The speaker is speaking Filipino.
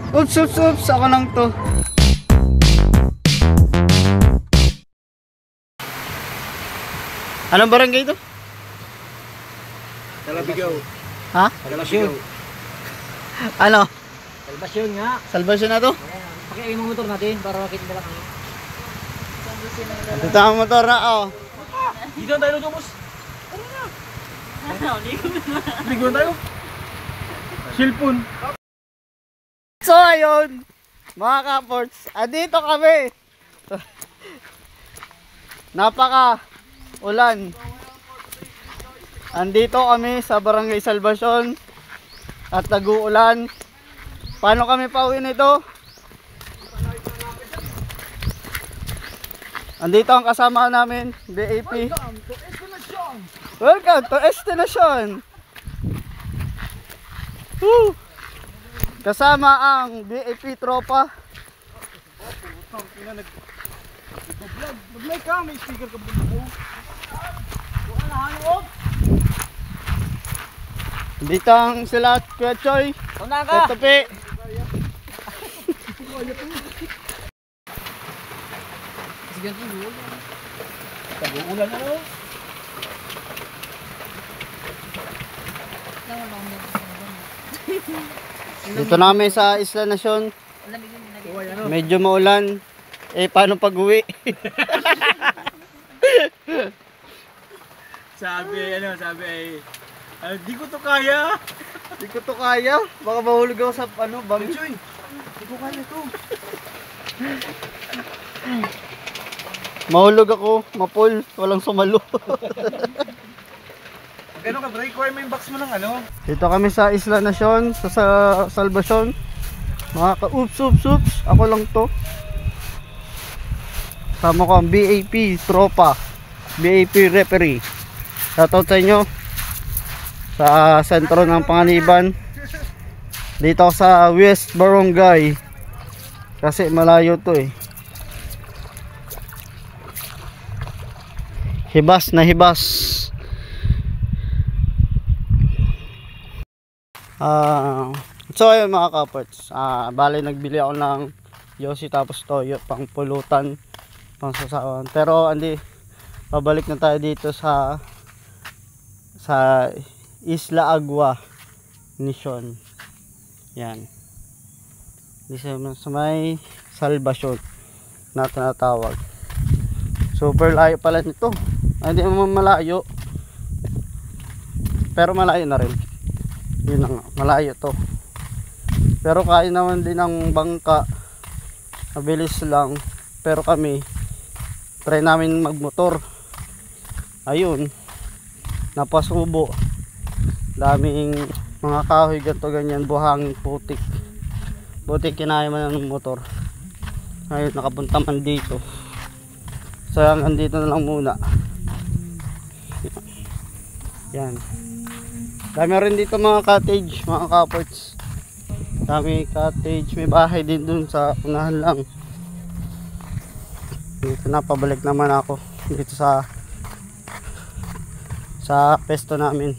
Oops, oops, oops. Ako lang to. Anong barangay ito? Talabigaw. Ha? Salbasyon. Ano? Salbasyon nga. Salvation na to? Pakiay yung motor natin para makita nila kami. Ito ang motor na, oh. Dito tayo ng Jomos. Ligo na tayo. Cellphone. So ayun, mga kaports, andito kami. Napaka ulan. Andito kami sa Barangay Salvacion at nag-uulan. Paano kami pauwi nito? Andito ang kasama namin, BAP. Welcome to Destination. Woo! Kasama ang BAP tropa. Mag-like ka, may speaker ka buo. Buka na hanop. Dito ang sila Kuya Choy. Una ka. Tupi. Sige po. Tag-uulan na no. Dito namin sa Isla Nacion. Medyo maulan. Paano pag-uwi? Sabi di ko to kaya. Di ko to kaya. Baka mahulog ako sa bangin. Choy, di ko kaya to. Mahulog ako, mapul, walang sumalo. Gano'n ka, require mo yung box mo ng ano? Dito kami sa Isla Nacion, sa Salvacion. Mga ka-oops. Ako lang to. Sama ko ang BAP tropa. BAP referee. Shoutout sa inyo. Sa sentro ng Panganiban. Dito ako sa West Barangay. Kasi malayo to eh. Hibas na hibas. So ayun mga kaparts, bali nagbili ako ng Yossi tapos toyo pang pulutan, pang sasawan. Pero pabalik na tayo dito sa Isla Agua Mission. Yan. Dito sa may Salvacion na tinatawag. Super layo pala nito. Hindi naman malayo. Pero malayo na rin. Yun na nga, malayo to. Pero kaya naman din ng bangka. Mabilis lang. Pero kami, try namin magmotor. Ayun. Napasubo. Daming mga kahoy ganto ganyan, buhangin, putik. Buti kinaya man ng motor. Ayun, nakapunta man dito. So andito na lang muna. Yan. Dami rin dito mga cottage, mga kaports. Dami cottage, may bahay din dun sa unahan lang. Dito na, pabalik naman ako dito sa pesto namin.